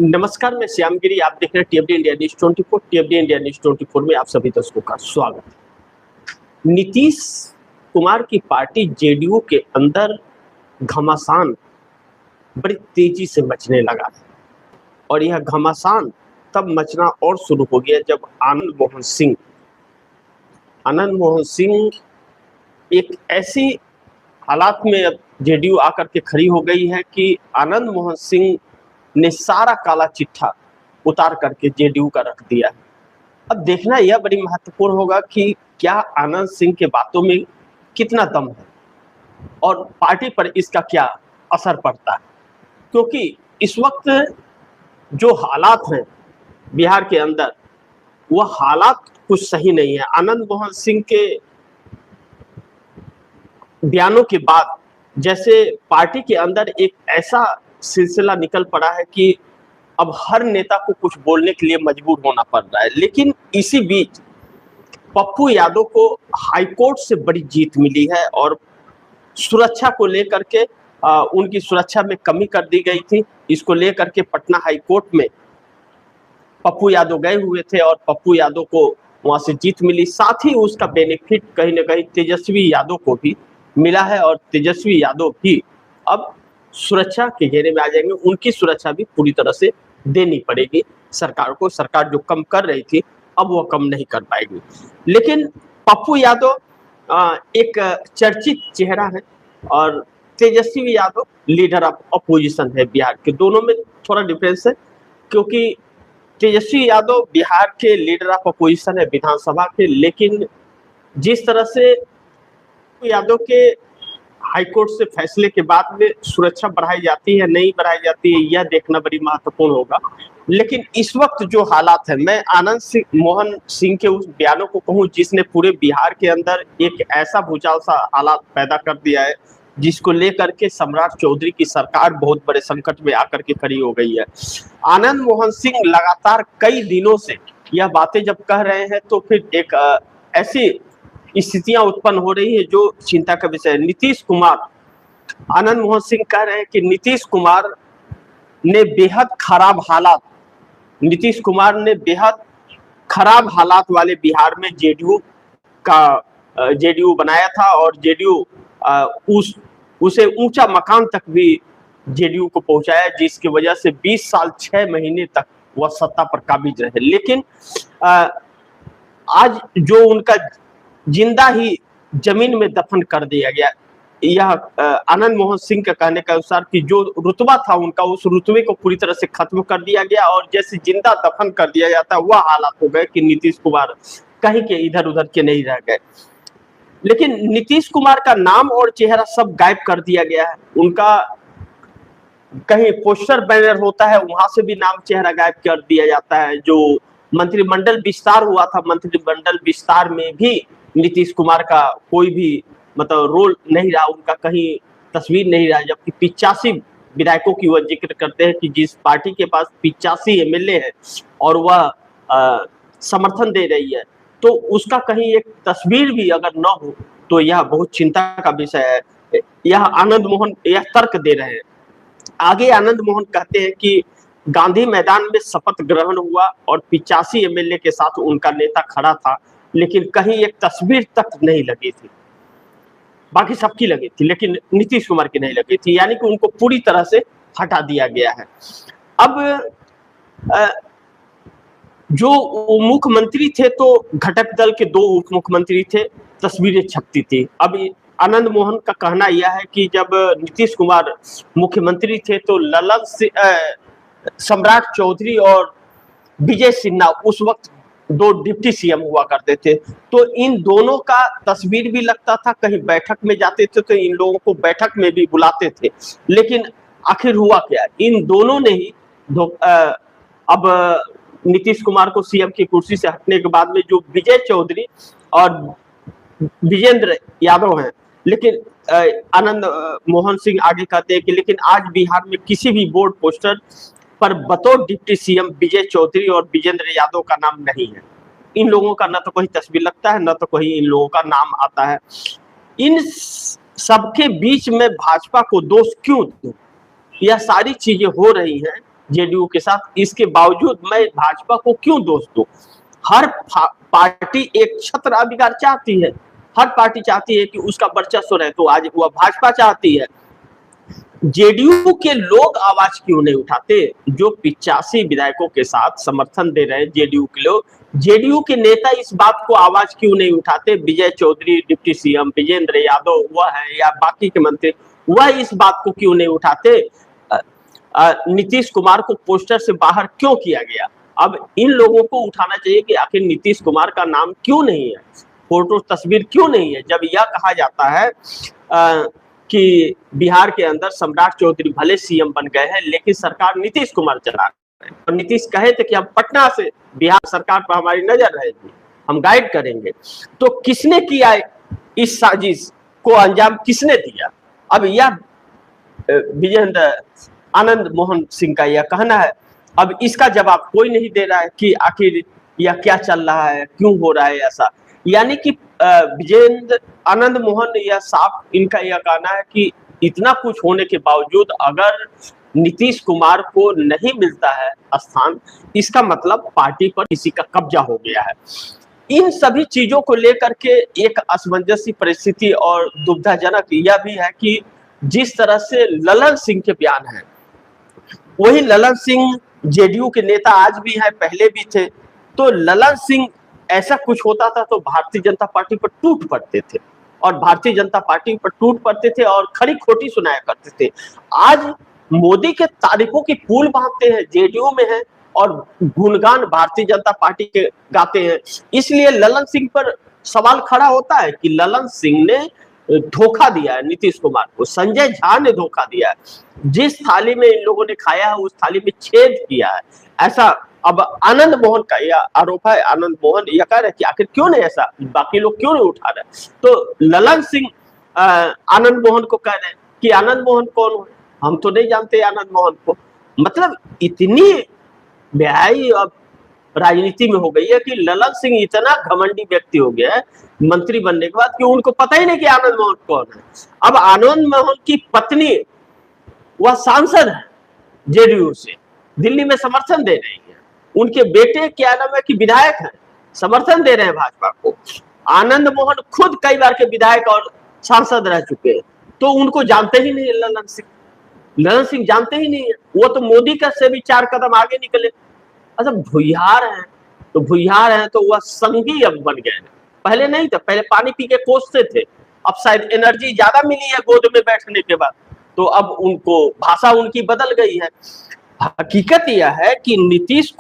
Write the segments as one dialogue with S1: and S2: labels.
S1: नमस्कार, मैं श्याम गिरी। आप देख रहे हैं टीएफडी इंडिया न्यूज 24। टीएफडी इंडिया न्यूज 24 में आप सभी दर्शकों का स्वागत है। नीतीश कुमार की पार्टी जेडीयू के अंदर घमासान बड़ी तेजी से मचने लगा है और यह घमासान तब मचना और शुरू हो गया जब आनंद मोहन सिंह एक ऐसी हालात में अब जेडीयू आकर के खड़ी हो गई है कि आनंद मोहन सिंह ने सारा काला चिट्ठा उतार करके जेडीयू का रख दिया है। अब देखना यह बड़ी महत्वपूर्ण होगा कि क्या आनंद सिंह के बातों में कितना दम है और पार्टी पर इसका क्या असर पड़ता है, क्योंकि इस वक्त जो हालात हैं बिहार के अंदर वह हालात कुछ सही नहीं है। आनंद मोहन सिंह के बयानों के बाद जैसे पार्टी के अंदर एक ऐसा सिलसिला निकल पड़ा है कि अब हर नेता को कुछ बोलने के लिए मजबूर होना पड़ रहा है। लेकिन इसी बीच पप्पू यादव को हाईकोर्ट से बड़ी जीत मिली है और सुरक्षा को लेकर के उनकी सुरक्षा में कमी कर दी गई थी। इसको लेकर के पटना हाईकोर्ट में पप्पू यादव गए हुए थे और पप्पू यादव को वहां से जीत मिली। साथ ही उसका बेनिफिट कहीं ना कहीं तेजस्वी यादव को भी मिला है और तेजस्वी यादव भी अब सुरक्षा के घेरे में आ जाएंगे। उनकी सुरक्षा भी पूरी तरह से देनी पड़ेगी सरकार को। सरकार जो कम कर रही थी अब वो कम नहीं कर पाएगी। लेकिन पप्पू यादव एक चर्चित चेहरा है और Tejashwi Yadav leader of opposition है बिहार के। दोनों में थोड़ा डिफरेंस है, क्योंकि तेजस्वी यादव बिहार के लीडर ऑफ अपोजिशन है विधानसभा के, लेकिन जिस तरह से यादव के हाईकोर्ट से फैसले के बाद में सुरक्षा बढ़ाई जाती है नहीं बढ़ाई जाती है यह देखना बड़ी महत्वपूर्ण होगा। लेकिन इस वक्त जो हालात है, मैं आनंद मोहन सिंह के उस बयानों को कहूं जिसने पूरे बिहार के अंदर एक ऐसा भूचाल सा हालात पैदा कर दिया है जिसको लेकर के सम्राट चौधरी की सरकार बहुत बड़े संकट में आकर के खड़ी हो गई है। आनंद मोहन सिंह लगातार कई दिनों से यह बातें जब कह रहे हैं तो फिर एक ऐसी स्थितियां उत्पन्न हो रही है जो चिंता का विषय है। नीतीश कुमार, आनंद मोहन सिंह कह रहे हैं कि नीतीश कुमार ने बेहद खराब हालात वाले बिहार में जेडीयू बनाया था और जेडीयू उसे ऊंचा मकाम तक भी जेडीयू को पहुंचाया, जिसकी वजह से 20 साल 6 महीने तक वह सत्ता पर काबिज रहे। लेकिन आज जो उनका जिंदा ही जमीन में दफन कर दिया गया। यह आनंद मोहन सिंह के कहने के अनुसार कि जो रुतबा था उनका उस रुतबे को पूरी तरह से खत्म कर दिया गया और जैसे जिंदा दफन कर दिया जाता है वह हालात हो गए कि नीतीश कुमार कहीं के इधर उधर के नहीं रह गए। लेकिन नीतीश कुमार का नाम और चेहरा सब गायब कर दिया गया है। उनका कहीं पोस्टर बैनर होता है वहां से भी नाम चेहरा गायब कर दिया जाता है। जो मंत्रिमंडल विस्तार हुआ था, मंत्रिमंडल विस्तार में भी नीतीश कुमार का कोई भी मतलब रोल नहीं रहा, उनका कहीं तस्वीर नहीं रहा। जबकि 85 विधायकों की वह जिक्र करते हैं कि जिस पार्टी के पास 85 एमएलए है और वह समर्थन दे रही है तो उसका कहीं एक तस्वीर भी अगर न हो तो यह बहुत चिंता का विषय है। यह आनंद मोहन यह तर्क दे रहे हैं। आगे आनंद मोहन कहते हैं कि गांधी मैदान में शपथ ग्रहण हुआ और 85 एमएलए के साथ उनका नेता खड़ा था, लेकिन कहीं एक तस्वीर तक नहीं लगी थी। बाकी सबकी लगी थी लेकिन नीतीश कुमार की नहीं लगी थी, यानी कि उनको पूरी तरह से हटा दिया गया है। अब जो मुख्यमंत्री थे तो घटक दल के 2 उप मुख्यमंत्री थे, तस्वीरें छपती थी। अब आनंद मोहन का कहना यह है कि जब नीतीश कुमार मुख्यमंत्री थे तो सम्राट चौधरी और विजय सिन्हा उस वक्त 2 डिप्टी सीएम हुआ करते थे, तो इन दोनों का तस्वीर भी लगता था। कहीं बैठक में जाते थे तो इन लोगों को बैठक में भी बुलाते थे। लेकिन आखिर हुआ क्या, इन दोनों ने ही अब नीतीश कुमार को सीएम की कुर्सी से हटने के बाद में जो विजय चौधरी और विजेंद्र यादव हैं, लेकिन आनंद मोहन सिंह आगे कहते हैं कि लेकिन आज बिहार में किसी भी बोर्ड पोस्टर पर बतौर डिप्टी सीएम विजय चौधरी और विजेंद्र यादव का नाम नहीं है। इन लोगों का न तो कोई तस्वीर लगता है न तो कोई इन लोगों का नाम आता है। इन सबके बीच में भाजपा को दोष क्यों दूं? यह सारी चीजें हो रही हैं जेडीयू के साथ। इसके बावजूद मैं भाजपा को क्यों दोष दूं? हर पार्टी एक छत्र अधिकार चाहती है, हर पार्टी चाहती है कि उसका वर्चस्व रहे, तो आज वह भाजपा चाहती है। जेडीयू के लोग आवाज क्यों नहीं उठाते? जो 85 विधायकों के साथ समर्थन दे रहे हैं जेडीयू के लोग, जेडीयू के नेता इस बात को आवाज क्यों नहीं उठाते? विजय चौधरी डिप्टी सीएम, विजेंद्र यादव वह है या बाकी के मंत्री, वह इस बात को क्यों नहीं उठाते? नीतीश कुमार को पोस्टर से बाहर क्यों किया गया? अब इन लोगों को उठाना चाहिए कि आखिर नीतीश कुमार का नाम क्यों नहीं है, फोटो तस्वीर क्यों नहीं है, जब यह कहा जाता है कि बिहार के अंदर सम्राट चौधरी भले सीएम बन गए हैं लेकिन सरकार नीतीश कुमार चला रहे हैं। और नीतीश कहे थे कि हम पटना से बिहार सरकार पर हमारी नजर रहेगी, हम गाइड करेंगे। तो किसने किया इस साजिश को अंजाम, किसने दिया? अब यह विजेंद्र आनंद मोहन सिंह का यह कहना है। अब इसका जवाब कोई नहीं दे रहा है कि आखिर यह क्या चल रहा है, क्यों हो रहा है ऐसा। यानी कि विजेंद्र आनंद मोहन यह साफ इनका यह कहना है कि इतना कुछ होने के बावजूद अगर नीतीश कुमार को नहीं मिलता है स्थान, इसका मतलब पार्टी पर किसी का कब्जा हो गया है। इन सभी चीजों को लेकर के एक असमंजस परिस्थिति और दुविधाजनक यह भी है कि जिस तरह से ललन सिंह के बयान है, वही ललन सिंह जेडीयू के नेता आज भी है, पहले भी थे। तो ललन सिंह ऐसा कुछ होता था तो भारतीय जनता पार्टी पर टूट पड़ते थे और भारतीय जनता पार्टी पर टूट पड़ते थे और खरी खोटी सुनाया करते थे। आज मोदी के तारीफों की पुल बांधते हैं, जेडीयू में है और गुणगान भारतीय जनता पार्टी के गाते हैं। इसलिए ललन सिंह पर सवाल खड़ा होता है कि ललन सिंह ने धोखा दिया है नीतीश कुमार को, संजय झा ने धोखा दिया है। जिस थाली में इन लोगों ने खाया है उस थाली में छेद किया है, ऐसा अब आनंद मोहन का यह आरोप है। आनंद मोहन यह कह रहे कि आखिर क्यों नहीं ऐसा, बाकी लोग क्यों नहीं उठा रहे? तो ललन सिंह आनंद मोहन को कह रहे हैं कि आनंद मोहन कौन है, हम तो नहीं जानते आनंद मोहन को। मतलब इतनी बेहाई अब राजनीति में हो गई है कि ललन सिंह इतना घमंडी व्यक्ति हो गया है मंत्री बनने के बाद कि उनको पता ही नहीं कि आनंद मोहन कौन है। अब आनंद मोहन की पत्नी वह सांसद है जेडीयू से, दिल्ली में समर्थन दे रही है। उनके बेटे क्या नाम है कि विधायक हैं, समर्थन दे रहे हैं भाजपा को। आनंद मोहन खुद कई बार के विधायक और सांसद रह चुके हैं, तो उनको जानते ही नहीं ललन सिंह। ललन सिंह जानते ही नहीं है, वो तो मोदी का से भी 4 कदम आगे निकले। अच्छा भुइहार हैं, तो भुइहार हैं तो वह संगी अब बन गए, पहले नहीं था, पहले पानी पी के कोसते थे, अब शायद एनर्जी ज्यादा मिली है गोद में बैठने के बाद, तो अब उनको भाषा उनकी बदल गई है। हकीकत यह है कि नीतीश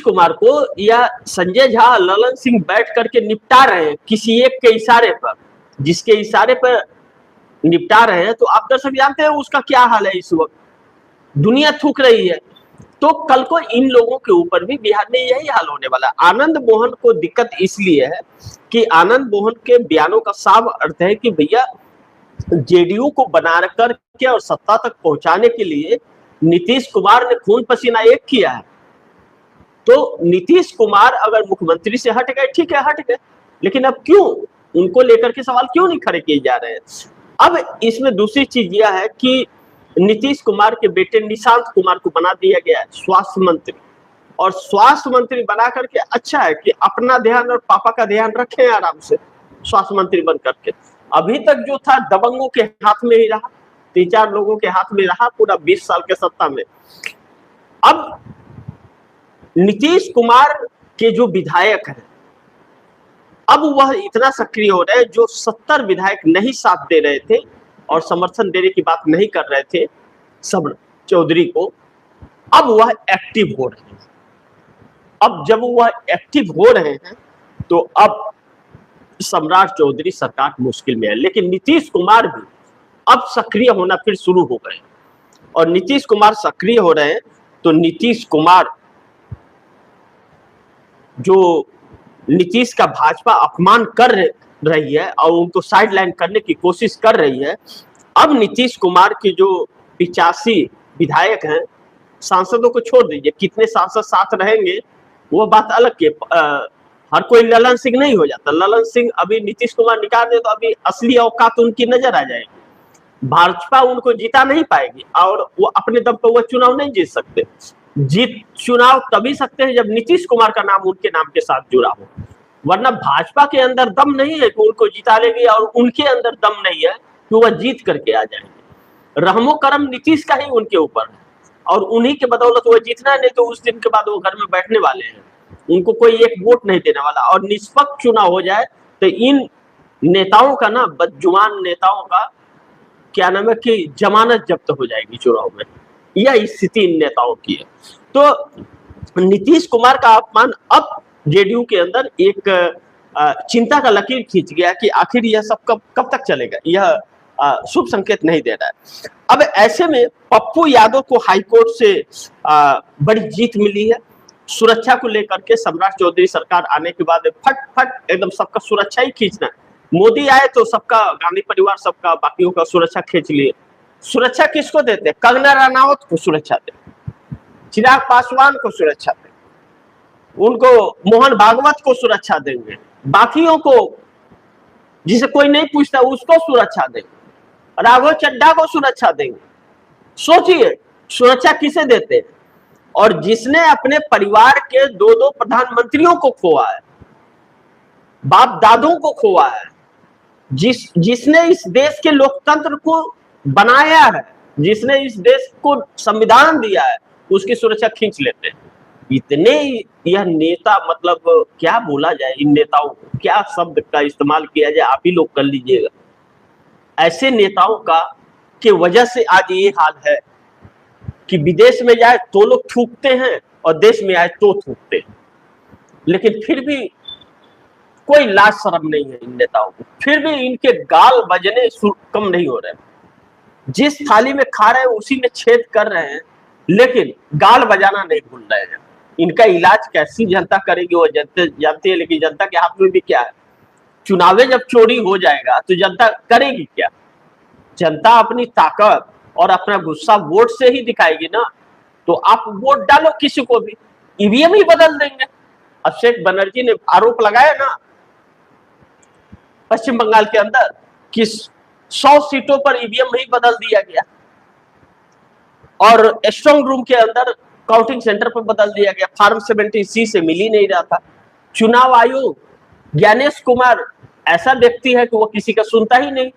S1: कुमार को या संजय झा ललन सिंह बैठ करके निपटा रहे हैं किसी एक के इशारे पर, जिसके इशारे पर निपटा रहे हैं। तो आप दर्शक जानते हैं उसका क्या हाल है, इस वक्त दुनिया थूक रही है। तो कल को इन लोगों के ऊपर भी बिहार में यही हाल होने वाला है। आनंद मोहन को दिक्कत इसलिए है कि आनंद मोहन के बयानों का साफ अर्थ है कि भैया जेडीयू को बना करके और सत्ता तक पहुंचाने के लिए नीतीश कुमार ने खून पसीना एक किया है। तो नीतीश कुमार अगर मुख्यमंत्री से हट गए, ठीक है हट गए, लेकिन अब क्यों उनको लेकर के सवाल क्यों नहीं खड़े किए जा रहे हैं? अब इसमें दूसरी चीज यह है कि नीतीश कुमार के बेटे निशांत कुमार को बना दिया गया है स्वास्थ्य मंत्री, और स्वास्थ्य मंत्री बना करके अच्छा है कि अपना ध्यान और पापा का ध्यान रखें आराम से स्वास्थ्य मंत्री बन करके। अभी तक जो था दबंगों के हाथ में ही रहा, 3-4 लोगों के हाथ में रहा पूरा 20 साल के सत्ता में। अब नीतीश कुमार के जो विधायक हैं अब वह इतना सक्रिय हो रहे हैं, जो 70 विधायक नहीं साथ दे रहे थे और समर्थन देने की बात नहीं कर रहे थे सम्राट चौधरी को, अब वह एक्टिव हो रहे हैं। अब जब वह एक्टिव हो रहे हैं तो अब सम्राट चौधरी सरकार मुश्किल में है। लेकिन नीतीश कुमार भी अब सक्रिय होना फिर शुरू हो गए, और नीतीश कुमार सक्रिय हो रहे हैं तो नीतीश कुमार जो नीतीश का भाजपा अपमान कर रही है और उनको साइडलाइन करने की कोशिश कर रही है। अब नीतीश कुमार के जो 85 विधायक हैं, सांसदों को छोड़ दीजिए, कितने सांसद साथ रहेंगे वो बात अलग है। हर कोई ललन सिंह नहीं हो जाता। ललन सिंह अभी नीतीश कुमार निकाल दे तो अभी असली औकात उनकी नजर आ जाएगी। भाजपा उनको जिता नहीं पाएगी और वो अपने दम पर वो चुनाव नहीं जीत सकते। जीत चुनाव तभी सकते हैं जब नीतीश कुमार का नाम उनके नाम के साथ जुड़ा हो, वरना भाजपा के अंदर दम नहीं है कि उनको जिता लेगी और उनके अंदर दम नहीं है कि वह जीत करके आ जाएंगे। रहमो करम नीतीश का ही उनके ऊपर है और उन्हीं के बदौलत वो जीतना है, नहीं तो उस दिन के बाद वो घर में बैठने वाले हैं, उनको कोई एक वोट नहीं देने वाला। और निष्पक्ष चुनाव हो जाए तो इन नेताओं का ना, बदजुबान नेताओं का क्या नाम है कि जमानत जब्त हो जाएगी चुनाव में, यह स्थिति इन नेताओं की है। तो नीतीश कुमार का अपमान अब जेडीयू के अंदर एक चिंता का लकीर खींच गया कि आखिर यह सब कब तक चलेगा, यह शुभ संकेत नहीं दे रहा है। अब ऐसे में पप्पू यादव को हाईकोर्ट से बड़ी जीत मिली है। सुरक्षा को लेकर के सम्राट चौधरी सरकार आने के बाद फट फट एकदम सबका सुरक्षा ही खींचना है। मोदी आए तो सबका, गांधी परिवार सबका, बाकियों का सुरक्षा खींच लिए। सुरक्षा किसको देते? कंगना रनावत को सुरक्षा दे, चिराग पासवान को सुरक्षा दे, उनको मोहन भागवत को सुरक्षा देंगे, बाकियों को जिसे कोई नहीं पूछता उसको सुरक्षा देंगे, राघव चड्ढा को सुरक्षा देंगे। सोचिए सुरक्षा किसे देते हैं? और जिसने अपने परिवार के दो प्रधानमंत्रियों को खोआ है, बाप दादों को खोआ है, जिसने इस देश के लोकतंत्र को बनाया है, जिसने इस देश को संविधान दिया है, उसकी सुरक्षा खींच लेते हैं। इतने यह नेता, मतलब क्या बोला जाए इन नेताओं को, क्या शब्द का इस्तेमाल किया जाए, आप ही लोग कर लीजिएगा। ऐसे नेताओं का के वजह से आज ये हाल है कि विदेश में जाए तो लोग थूकते हैं और देश में आए तो थूकते हैं, लेकिन फिर भी कोई लाज शर्म नहीं है इन नेताओं को, फिर भी इनके गाल बजने कम नहीं हो रहे। जिस थाली में खा रहे हैं उसी में छेद कर रहे हैं, लेकिन गाल बजाना नहीं भूल रहे हैं। इनका इलाज कैसी जनता करेगी वो जानती है, लेकिन जनता के हाथ में भी क्या है? चुनावे जब चोरी हो जाएगा तो जनता करेगी क्या? जनता अपनी ताकत और अपना गुस्सा वोट से ही दिखाएगी ना। तो आप वोट डालो किसी को भी, ईवीएम ही बदल देंगे। अभिषेक बनर्जी ने आरोप लगाया ना पश्चिम बंगाल के अंदर कि 100 सीटों पर ईवीएम ही बदल दिया गया और स्ट्रांग रूम के अंदर काउंटिंग सेंटर पर बदल दिया गया, फॉर्म 70C से मिल ही नहीं रहा था। चुनाव आयोग, ज्ञानेश कुमार ऐसा व्यक्ति है कि वो किसी का सुनता ही नहीं,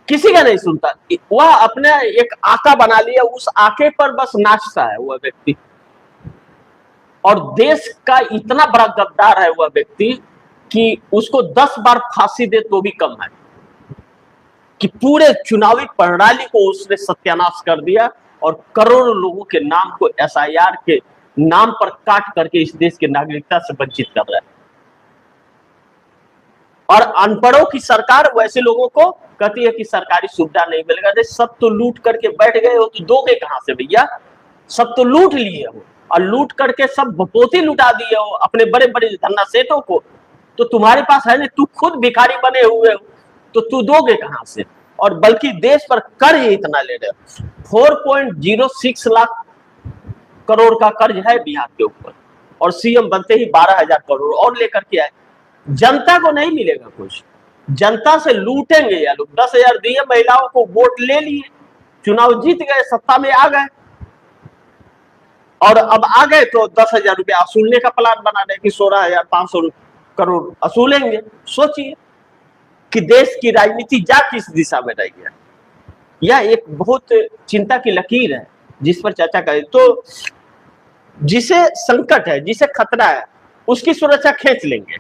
S1: किसी का नहीं सुनता। वह अपने एक आका बना लिया, उस आके पर बस नाचता है वह व्यक्ति। और देश का इतना बड़ा गद्दार है वह व्यक्ति कि उसको 10 बार फांसी दे तो भी कम है, कि पूरे चुनावी प्रणाली को उसने सत्यानाश कर दिया और करोड़ों लोगों के नाम को SIR के नाम पर काट करके इस देश के नागरिकता से वंचित कर रहा है। और अनपढ़ों की सरकार वैसे लोगों को कहती है कि सरकारी सुविधा नहीं मिलेगा। अरे सब तो लूट करके बैठ गए हो तो दोगे कहां से भैया? सब तो लूट लिए हो और लूट करके सब भपोती लुटा दिए हो अपने बड़े बड़े धन्ना सेठों को, तो तुम्हारे पास है नहीं, तू खुद भिखारी बने हुए हो, तो तू दोगे कहां से? और बल्कि देश पर कर्ज इतना ले रहे हो, 4.06 लाख करोड़ का कर्ज है बिहार के ऊपर, और सीएम बनते ही 12,000 करोड़ और लेकर के आए। जनता को नहीं मिलेगा कुछ, जनता से लूटेंगे या लोग। 10,000 दिए, महिलाओं को वोट ले लिए, चुनाव जीत गए, सत्ता में आ गए, और अब आ गए तो 10,000 रुपया असूलने का प्लान बना रहे कि 16,500 करोड़ असूलेंगे। सोचिए कि देश की राजनीति जा किस दिशा में रही है। यह एक बहुत चिंता की लकीर है जिस पर चर्चा करें। तो जिसे संकट है, जिसे खतरा है, उसकी सुरक्षा खींच लेंगे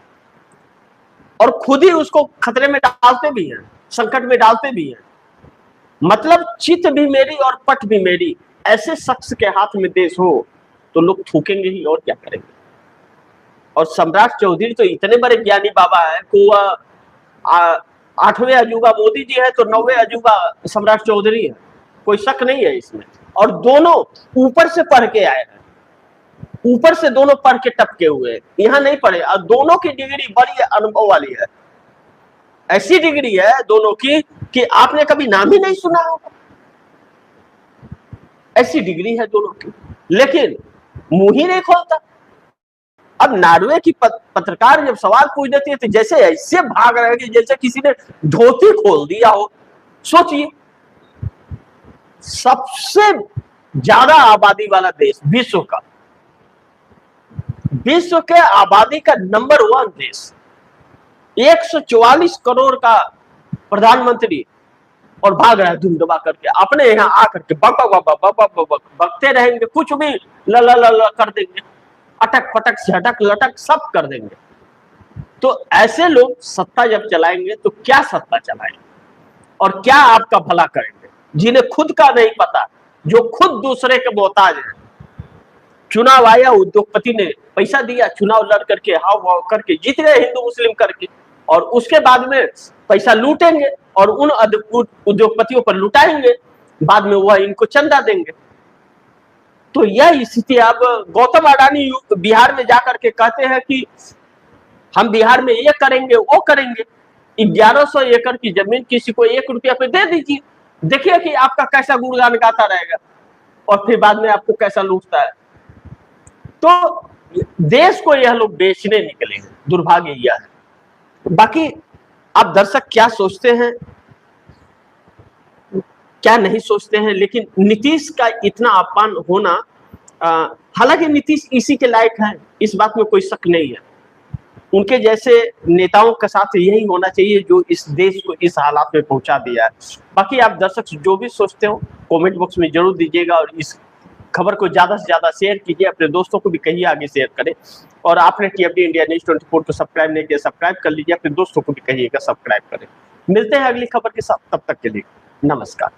S1: और खुद ही उसको खतरे में डालते भी हैं, संकट में डालते भी हैं। मतलब चित भी मेरी और पट भी मेरी, ऐसे शख्स के हाथ में देश हो तो लोग थूकेंगे ही, और क्या करेंगे। और सम्राट चौधरी तो इतने बड़े ज्ञानी बाबा है कि वह 8वें अजूबा मोदी जी है तो 9वें अजूबा सम्राट चौधरी है, कोई शक नहीं है इसमें। और दोनों ऊपर से पढ़ के आए हैं, ऊपर से दोनों पढ़ के टपके हुए, यहां नहीं पढ़े, और दोनों की डिग्री बड़ी अनुभव वाली है। ऐसी डिग्री है दोनों की कि आपने कभी नाम ही नहीं सुना होगा, ऐसी डिग्री है दोनों की, लेकिन मुंह ही नहीं खोलता। अब नॉर्वे की पत्रकार जब सवाल पूछ देती है तो जैसे ऐसे भाग रहे हैं जैसे किसी ने धोती खोल दिया हो। सोचिए, सबसे ज्यादा आबादी वाला देश विश्व का, विश्व के आबादी का नंबर 1 देश, 144 करोड़ का प्रधानमंत्री, और भाग रहा है धुमधुमा करके अपने यहाँ आकर के बक बक बक बक बक बक बकते रहेंगे, कुछ भी ल ल ल कर देंगे, अटक पटक झटक लटक सब कर देंगे। तो ऐसे लोग सत्ता जब चलाएंगे तो क्या सत्ता चलाएंगे और क्या आपका भला करेंगे, जिन्हें खुद का नहीं पता, जो खुद दूसरे के मोहताज है। चुनाव आया, उद्योगपति ने पैसा दिया, चुनाव लड़ करके हाव भाव करके जीत गए हिंदू मुस्लिम करके, और उसके बाद में पैसा लूटेंगे और उन उद्योगपतियों पर लुटाएंगे, बाद में वह इनको चंदा देंगे। तो यह स्थिति अब गौतम अडानी बिहार में जाकर के कहते हैं कि हम बिहार में ये करेंगे वो करेंगे। 1100 एकड़ की जमीन किसी को 1 रुपया पे दे दीजिए, देखिए कि आपका कैसा गुणगान गाता रहेगा और फिर बाद में आपको कैसा लूटता है। तो देश को यह लोग बेचने निकले हैं, दुर्भाग्य यह है। बाकी आप दर्शक क्या सोचते हैं, क्या नहीं सोचते हैं, लेकिन नीतीश का इतना अपमान होना, हालांकि नीतीश इसी के लायक है, इस बात में कोई शक नहीं है। उनके जैसे नेताओं के साथ यही होना चाहिए जो इस देश को इस हालात में पहुंचा दिया है। बाकी आप दर्शक जो भी सोचते हो कमेंट बॉक्स में जरूर दीजिएगा, और इस खबर को ज्यादा से ज्यादा शेयर कीजिए, अपने दोस्तों को भी कहिए आगे शेयर करें। और आपने टीएफडी इंडिया न्यूज 24 को सब्सक्राइब नहीं किया, सब्सक्राइब कर लीजिए, अपने दोस्तों को भी कहिएगा सब्सक्राइब करें। मिलते हैं अगली खबर के साथ, तब तक के लिए नमस्कार।